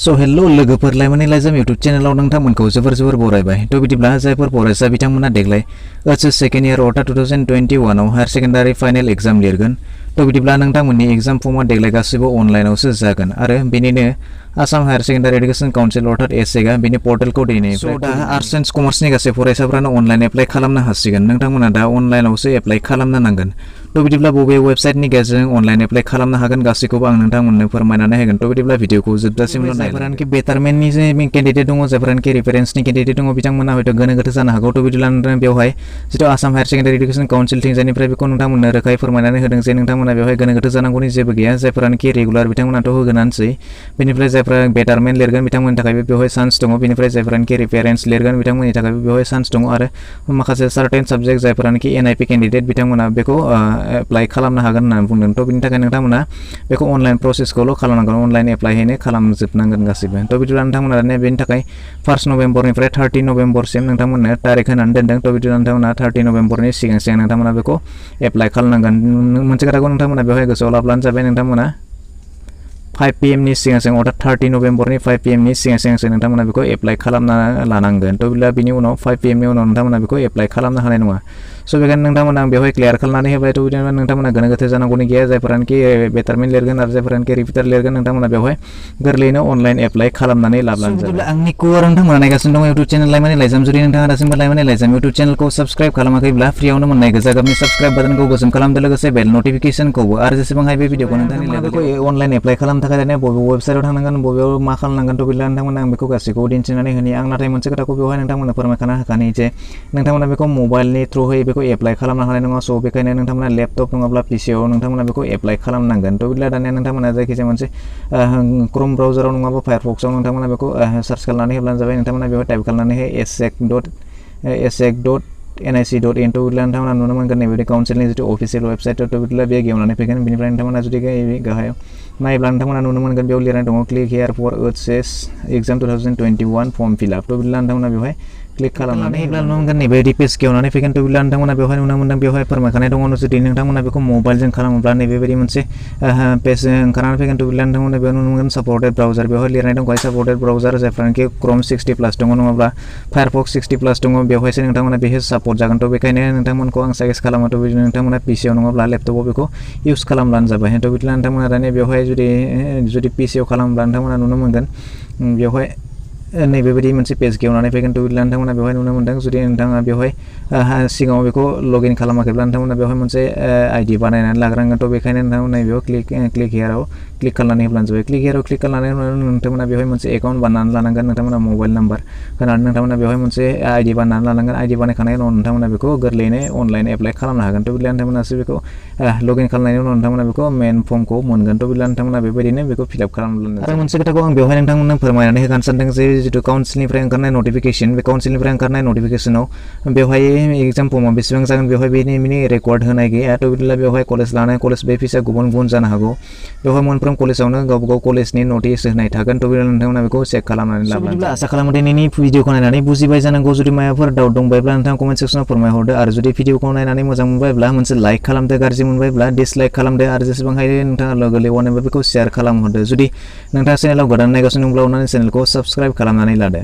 So hello लोगोफोर लाइमोननि लाइजाम YouTube चेनेलाव नोंथांमोनखौ जोबोर बरायबाय। थ' बिदिब्ला जायफोर फरायसा बिथांमोना देग्लाय ओएचएस सेकेन्ड इयार अर्थात 2021 आव हायार सेकेन्डारि फाइनाल एग्जाम लिरगोन। थ' बिदिब्ला नोंथांमोननि एग्जाम फर्मआ देग्लाय गासिबो अनलाइनावसो जागोन आरो बेनिनो Assam higher secondary education council अर्थात एसेगा बेनि पर्टेलखौ दिनैनिफ्राय दा आर्ट्स एन्ड कमार्सनि गासै फरायसाफ्रानो अनलाइन एप्लाइ खालामनो हासिगोन। नोंथांमोना दा अनलाइनावसो एप्लाइ खालामनो नांगोन। थ' बिदिब्ला बबे वेबसाइटनि गेजेरजों अनलाइन एप्लाइ खालामनो हागोन गासैखौबो आं नोंथांमोननो फोरमायनानै होगोन। थ' बिदिब्ला भिडिअखौ जोबजासिमल' जायफोरानोखि बेटारमेन्टनि जे केन्डिडेट दङ जायफोरानोखि रिफारेन्सनि केन्डिडेट दङ बिथांमोना हयथ' गोनो गोथो जानो हागौ। थ' बिदिब्ला नोंथां बेवहाय जिथु Assam higher secondary education council थिंजायनिफ्राय बेखौ नोंथांमोननो रोखायै फोरमायनानै होदों जे नोंथांमोना बेवहाय गोनो गोथो जानांगौनि जेबो गैया। जायफोरानोखि रेगुलार बिथांमोनाथ' होगोनानोसै। बेनिफ्राय जायफोरा बेटारमेन्ट लिरगोन बिथांमोननि थाखायबो बेवहाय चान्स दङ। बेनिफ्राय जायफोरानोखि रिफारेन्स लिरगोन बिथांमोननि थाखायबो बेवहाय चान्स दङ आरो माखासे सार्टेन साबजेक्ट जायफोरानोखि एनआइपि केन्डिडेट बिथांमोना बेखौ एप्लाइ खालामनो हागोन होननानै बुंदों। थ' बिनि थाखाय नोंथांमोना बेखौ अनलाइन प्रसेसखौल' खालामनांगोन। अनलाइन एप्लाइहैनो खालामजोबनांगोन गासिबो। थ' बिदिब्ला नोंथांमोना बेनि थाखाय 1 नभेम्बरनिफ्राय 30 नभेम्बरसिम नोंथांमोननो तारिख होनानै दोनदों। थ' बिदिब्ला नोंथांमोना 30 नभेम्बरनि सिगां नोंथांमोना बेखौ एप्लाइ खालामनांगोन। मोनसे खोथाखौ नोंथांमोना बेवहाय गोसोआव लाब्लानो जाबाय नोंथांमोना 5 PM नि सिगां अर्थात 30 नभेम्बरनि 5 PM नि सिगां नोंथांमोना बेखौ एप्लाइ खालामना लानांगोन। थ' बिदिब्ला बिनि उनाव 5 PM नि उनाव नोंथांमोना बेखौ एप्लाइ खालामनो हानाय नङा। स' बेखायनो नोंथांमोना आं बेवहाय क्लियार खालामनानै होबाय। थ' बिदिनो नोंथांमोना गोनो गोथो जानांगौनि गैया। जायफोरानोखि बेटारमेन्ट लिरगोन आरो जायफोरानोखि रिपिटार लिरगोन नोंथांमोना बेवहाय गोरलैयैनो अनलाइन एप्लाइ खालामनानै लाब्लानो जाबाय। बिदिब्ला आंनि खौरां नोंथांमोना नायगासिनो दङ इउटुब चेनेल लाइमोननि लाइजाम। जुदि नोंथाङा दासिमबो लाइमोननि लाइजाम इउटुब चेनेलखौ साबस्क्राइब खालामाखैब्ला फ्रियावनो मोननाय गोजा गाबनि साबस्क्राइब बाटनखौ गोसोम खालामदो लोगोसे बेल नटिफिकेसनखौबो आरो जेसेबां हायो बे भिडिअखौ नोंथांनि बेखौ अनलाइन एप्लाइ खालामनो थाखाय दानिया बबे वेबसाइटआव थांनांगोन बबेयाव मा खालामनांगोन। थ' बिदिब्ला नोंथांमोना आं बेखौ गासैखौबो दिन्थिनानै होनि। आं नाथाय मोनसे खोथाखौ बेवहाय नोंथांमोननो फोरमायखाना होखानि जे नोंथांमोना बेखौ मबाइलनि थ्रुयै बेखौ एप्लाइ खालामनो हानाय नङा। स' बेखायनो नोंथांमोना लेपटप नङाब्ला पिसिआव नोंथांमोना बेखौ एप्लाइ खालामनांगोन। थ' बिदिब्ला दानिया नोंथांमोना जायखिजाया मोनसे क्रोम ब्राउजाराव नङाबा फायारफक्सआव नोंथांमोना बेखौ सार्च खालामनानै होब्लानो जाबाय। नोंथांमोना बेवहाय टाइप खालामनानै हो asec.nic.in। थ' बिदिब्ला नोंथांमोना नुनो मोनगोन नैबे काउन्सिलनि जिथु अफिसियेल वेबसाइट। थ' बिदिब्ला बे गेवनानै फैगोन। बेनिफ्राय नोंथांमोना जुदि गाहायाव नायोब्ला नोंथांमोना नुनो मोनगोन बेयाव लिरनाय दङ क्लिक हियार फर ओएचएस एग्जाम 2021 फर्म फिलआप। थ' बिदिब्ला नोंथांमोना बेवहाय क्लिक खालामनानै होब्ला नुनो मोनगोन नैबे पेज गेवनानै फैगोन। थ' बिदिब्ला नोंथांमोना बेवहाय नुनो मोनदों बेवहाय फोरमायखानाय दङ जुदि नोंथांमोना बेखौ मबाइलजों खालामोब्ला नैबेबायदि मोनसे पेज ओंखारनानै फैगोन। थ' बिदिब्ला नोंथांमोना बेयाव नुनो मोनगोन सापर्टेड ब्राउजार। बेवहाय लिरनाय दङ सापर्टेड ब्राउजार जायफ्रानोखि क्रोम 60+ दङ नङाब्ला फायारफक्स 60+ दङ बेवहायसो नोंथांमोना बेहाय सापर्ट जागोन। थ' बेखायनो नोंथांमोनखौ आं साजेस्ट खालामो। थ' बिदिनो नोंथांमोना पिसिआव नङाब्ला लेपटपाव बेखौ इउज खालामब्लानो जाबाय। थ' बिदिब्ला नोंथांमोना दानिया बेवहाय जुदि पिसिआव खालामोब्ला नोंथांमोना नुनो मोनगोन बेवहाय नैबेबायदि मोनसे पेज गेवनानै फैगोन। थ' बिदिब्ला नोंथांमोना बेवहाय नुनो मोनदों जुदि नोंथाङा बेवहाय सिगाङाव बेखौ लगइन खालामाखैब्ला नोंथांमोना बेवहाय मोनसे आइडि बानायनानै लाग्रोनांगोन। थ' बेखायनो नोंथांमोना बेयाव क्लिक हियाराव क्लिक खालामनानै होब्लानो जाबाय। क्लिक हियाराव क्लिक खालामनानै नोंथांमोना बेवहाय मोनसे एकाउन्ट बानायनानै लानांगोन। नोंथांमोना मबाइल नाम्बार होनानै नोंथांमोना बेवहाय मोनसे आइडि बानायनानै लानांगोन। आइडि बानायखांनायनि उनाव नोंथांमोना बेखौ गोरलैयैनो अनलाइन एप्लाइ खालामनो हागोन। थ' बिदिब्ला नोंथांमोनासो बेखौ लगइन खालामनायनि उनाव नोंथांमोना बेखौ मेन फर्मखौ मोनगोन। थ' बिदिब्ला नोंथांमोना बेबायदिनो बेखौ फिलआप खालामब्लानो आरो मोनसे खोथाखौ आं बेवहाय नोंथांमोननो फोरमायनानै होगानो सानदों जे जिथु काउन्सिलनिफ्राय ओंखारनाय नटिफिकेसन बे काउन्सिलनिफ्राय ओंखारनाय नटिफिकेसनाव बेवहाय एग्जाम फर्मआ बेसेबां जागोन बेवहाय बेनि रेकर्ड होनाय गैया। थ' बिदिब्ला बेवहाय कलेज लानाय कलेज बे फिसा गुबुन गुबुन जानो हागौ। बेवहाय मोनफ्रोम कलेजावनो गावबा गाव कलेजनि नटिस होनाय थागोन। थ' बिदिब्ला नोंथांमोना बेखौ चेक खालामनानै लाब्लानो आसा खालामो दिनैनि भिडिअखौ नायनानै बुजिबाय जानांगौ। जुदि माबाफोर डाउट दंबायब्ला नोंथाङा कमेन्ट सेक्सनाव फोरमायहरदो आरो जुदि भिडिअखौ नायनानै मोजां मोनबायब्ला मोनसे लाइक खालामदो, गाज्रि मोनबायब्ला डिसलाइक खालामदो आरो जेसेबां हायो नोंथाङा लोगो लेवानोबो बेखौ शेयार खालामहरदो। जुदि नोंथाङा चेनेलाव गोदान नायगासिनो दंब्ला अननानै चेनेलखौ साबस्क्राइब खालामनानै लादो।